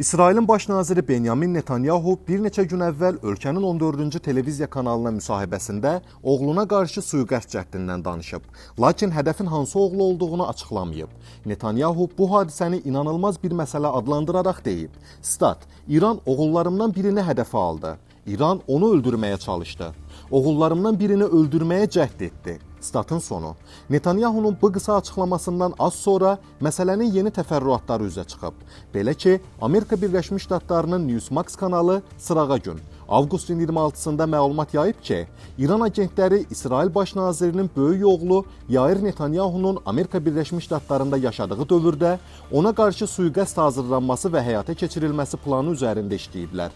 İsrailin baş naziri Benyamin Netanyahu bir neçə gün əvvəl ölkənin 14-cü televiziya kanalına müsahibəsində oğluna qarşı sui-qəsd cəhdindən danışıb. Lakin hədəfin hansı oğlu olduğunu açıqlamayıb. Netanyahu bu hadisəni inanılmaz bir məsələ adlandıraraq deyib. Stat: İran oğullarımdan birini hədəfə aldı. İran onu öldürməyə çalışdı. Oğullarımdan birini öldürməyə cəhd etdi. Statın sonu. Netanyahunun bu qısa açıqlamasından az sonra məsələnin yeni təfərrüatları üzə çıxıb. Belə ki, Amerika Birləşmiş Ştatlarının Newsmax kanalı sırağa gün avqustun 26-sında məlumat yayıb ki, İran agentləri İsrail baş nazirinin böyük oğlu Yair Netanyahunun Amerika Birləşmiş Ştatlarında yaşadığı dövrdə ona qarşı sui-qəsd hazırlanması və həyata keçirilməsi planı üzərində işləyiblər.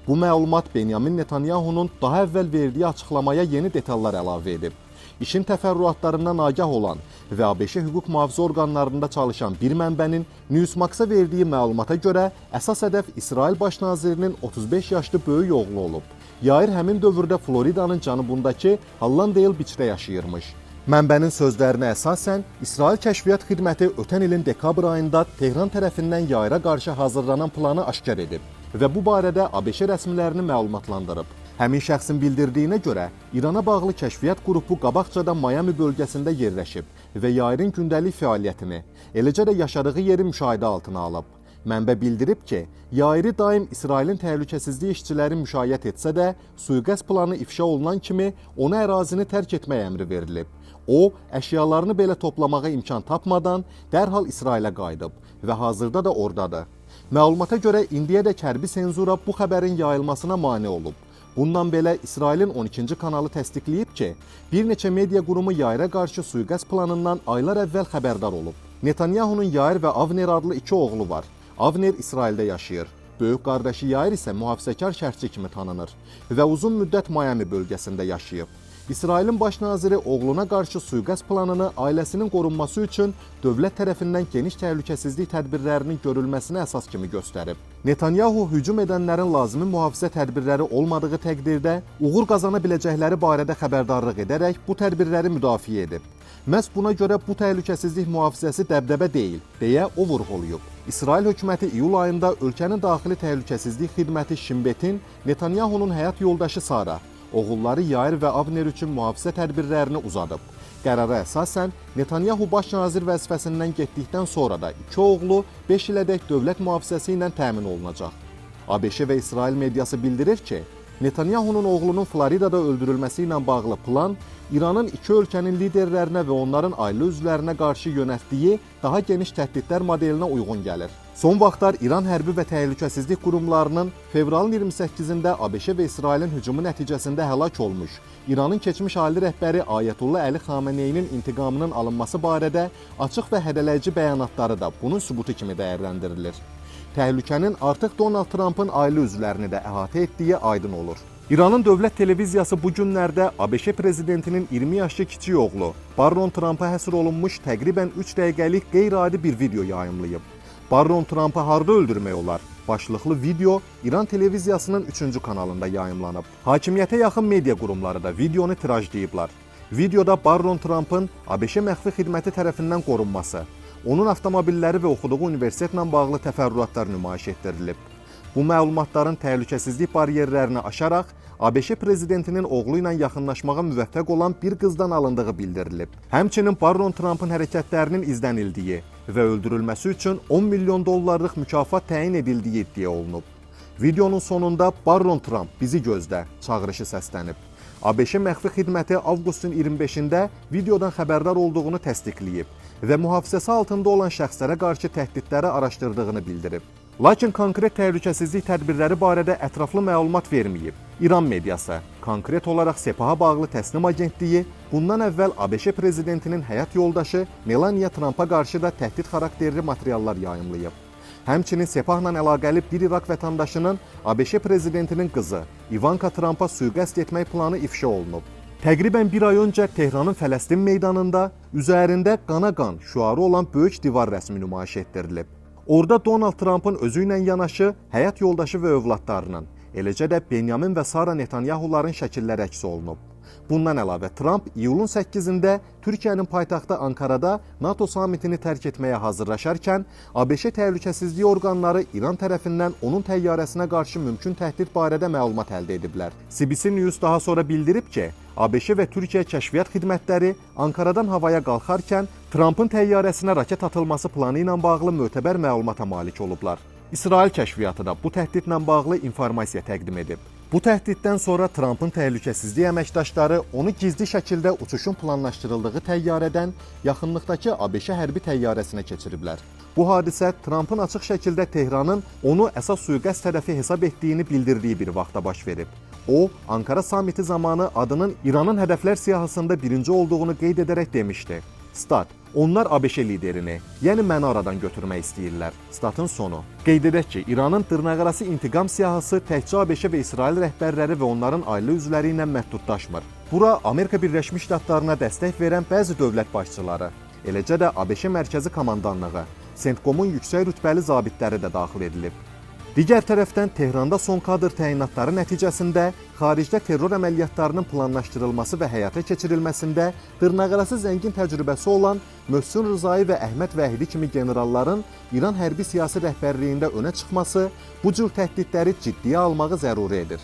Bu məlumat Benyamin Netanyahunun daha əvvəl verdiyi açıqlamaya yeni detallar əlavə edib. İşin təfərrüatlarından agah olan və ABŞ hüquq mühafizə orqanlarında çalışan bir mənbənin Newsmax-a verdiyi məlumata görə əsas hədəf İsrail baş nazirinin 35 yaşlı böyük oğlu olub. Yair həmin dövrdə Floridanın cənubundakı Hallandale Beachdə yaşayırmış. Mənbənin sözlərinə əsasən, İsrail Kəşfiyyat Xidməti ötən ilin dekabr ayında Tehran tərəfindən Yairə qarşı hazırlanan planı aşkar edib və bu barədə ABŞ rəsmilərini məlumatlandırıb. Həmin şəxsin bildirdiyinə görə, İrana bağlı kəşfiyyat qrupu qabaqcadan Miami bölgəsində yerləşib və Yairin gündəlik fəaliyyətini, eləcə də yaşadığı yeri müşahidə altına alıb. Mənbə bildirib ki, Yairi daim İsrailin təhlükəsizlik işçiləri müşayiət etsə də, sui-qəsd planı ifşa olunan kimi ona ərazini tərk etmək əmri verilib. O, əşyalarını belə toplamağa imkan tapmadan dərhal İsrailə qayıdıb və hazırda da oradadır. Məlumata görə indiyədək hərbi senzura bu xəbərin yayılmasına mane olub. Bundan belə İsrailin 12-ci kanalı təsdiqləyib ki, bir neçə media qurumu Yairə qarşı sui-qəsd planından aylar əvvəl xəbərdar olub. Netanyahunun Yair və Avner adlı iki oğlu var. Avner İsraildə yaşayır. Böyük qardaşı Yair isə mühafizəkar şərhçi kimi tanınır və uzun müddət Miami bölgəsində yaşayıb. İsrailin baş naziri oğluna qarşı sui-qəsd planını ailəsinin qorunması üçün dövlət tərəfindən geniş təhlükəsizlik tədbirlərinin görülməsini əsas kimi göstərib. Netanyahu hücum edənlərin lazımi mühafizə tədbirləri olmadığı təqdirdə uğur qazana biləcəkləri barədə xəbərdarlıq edərək bu tədbirləri müdafiə edib. Məhz buna görə bu təhlükəsizlik mühafizəsi dəbdəbə deyil, deyə o vurğulayıb. İsrail hökuməti iyul ayında ölkənin daxili təhlükəsizlik xidməti Shin Bet-in Netanyahunun həyat yoldaşı Sara, oğulları Yair və Avner üçün mühafizə tədbirlərini uzadıb. Qərara əsasən, Netanyahu baş nazir vəzifəsindən getdikdən sonra da iki oğlu 5 ilədək dövlət mühafizəsi ilə təmin olunacaq. ABŞ və İsrail mediası bildirir ki, Netanyahunun oğlunun Floridada öldürülməsi ilə bağlı plan İranın iki ölkənin liderlərinə və onların ailə üzvlərinə qarşı yönəltdiyi daha geniş təhdidlər modelinə uyğun gəlir. Son vaxtlar İran hərbi və təhlükəsizlik qurumlarının fevralın 28-də ABŞ və İsrailin hücumu nəticəsində həlak olmuş İranın keçmiş ali rəhbəri Ayətullah Əli Xameneyinin intiqamının alınması barədə açıq və hədələyici bəyanatları da bunun sübutu kimi dəyərləndirilir. Təhlükənin artıq Donald Trumpın ailə üzvlərini də əhatə etdiyi aydın olur. İranın dövlət televiziyası bu günlərdə ABŞ prezidentinin 20 yaşlı kiçik oğlu Barron Trumpa həsr olunmuş təqribən 3 dəqiqəlik qeyri-adi bir video yayımlayıb. Barron Trumpı harda öldürmək olar? Başlıqlı video İran televiziyasının 3-cü kanalında yayımlanıb. Hakimiyyətə yaxın media qurumları da videonu tirajlayıblar. Videoda Barron Trumpın ABŞ məxfi xidməti tərəfindən qorunması, onun avtomobilləri və oxuduğu universitetlə bağlı təfərrüatlar nümayiş etdirilib. Bu məlumatların təhlükəsizlik bariyerlərini aşaraq ABŞ prezidentinin oğlu ilə yaxınlaşmağa müvəffəq olan bir qızdan alındığı bildirilib. Həmçinin Barron Trumpın hərəkətlərinin izlənildiyi və öldürülməsi üçün 10 milyon dollarlıq mükafat təyin edildiyi iddia olunub. Videonun sonunda Barron Trump bizi gözlə çağırışı səslənib. ABŞ məxfi xidməti avqustun 25-də videodan xəbərdar olduğunu təsdiqləyib və mühafizəsi altında olan şəxslərə qarşı təhdidləri araşdırdığını bildirib. Lakin konkret təhlükəsizlik tədbirləri barədə ətraflı məlumat verməyib. İran mediası, konkret olaraq Sepaha bağlı təsnim agentliyi, bundan əvvəl ABŞ prezidentinin həyat yoldaşı Melania Trumpa qarşı da təhdid xarakterli materiallar yayımlayıb. Həmçinin Sepahla əlaqəli bir İraq vətəndaşının ABŞ prezidentinin qızı Ivanka Trumpa sui-qəsd etmək planı ifşa olunub. Təqribən bir ay öncə Tehranın Fələstin meydanında üzərində qana qan şüarı olan böyük divar rəsmi nümayiş etdirilib. Orada Donald Trumpın özü ilə yanaşı həyat yoldaşı və övladlarının, eləcə də Benyamin və Sara Netanyahuların şəkilləri əks olunub. Bundan əlavə Tramp iyulun 8-də Türkiyənin paytaxtı Ankarada NATO samitini tərk etməyə hazırlaşarkən ABŞ təhlükəsizlik orqanları İran tərəfindən onun təyyarəsinə qarşı mümkün təhdid barədə məlumat əldə ediblər. CBC News daha sonra bildirib ki, ABŞ və Türkiyə kəşfiyyat xidmətləri Ankaradan havaya qalxarkən Trumpın təyyarəsinə raket atılması planı ilə bağlı mötəbər məlumata malik olublar. İsrail kəşfiyyatı da bu təhdidlə bağlı informasiya təqdim edib. Bu təhdiddən sonra Trumpın təhlükəsizlik əməkdaşları onu gizli şəkildə uçuşun planlaşdırıldığı təyyarədən yaxınlıqdakı ABŞ hərbi təyyarəsinə keçiriblər. Bu hadisə Trumpın açıq şəkildə Tehranın onu əsas sui-qəsd tərəfi hesab etdiyini bildirdiyi bir vaxtda baş verib. O, Ankara samiti zamanı adının İranın hədəflər siyahısında birinci olduğunu qeyd edərək demişdi. Stat, onlar ABŞ liderini, yəni məni aradan götürmək istəyirlər. Statın sonu. Qeyd edək ki, İranın dırnaqarası intiqam siyahısı təkcə ABŞ və İsrail rəhbərləri və onların ailə üzvləri ilə məhdudlaşmır. Bura Amerika Birləşmiş Ştatlarına dəstək verən bəzi dövlət başçıları, eləcə də ABŞ Mərkəzi Komandanlığı, CENTCOM-un yüksək rütbəli zabitləri də daxil edilib. Digər tərəfdən Tehranda son kadr təyinatları nəticəsində xaricdə terror əməliyyatlarının planlaşdırılması və həyata keçirilməsində dırnaqarası zəngin təcrübəsi olan Möhsün Rızai və Əhməd Vəhidi kimi generalların İran hərbi siyasi rəhbərliyində önə çıxması bu cür təhdidləri ciddiyə almağı zəruri edir.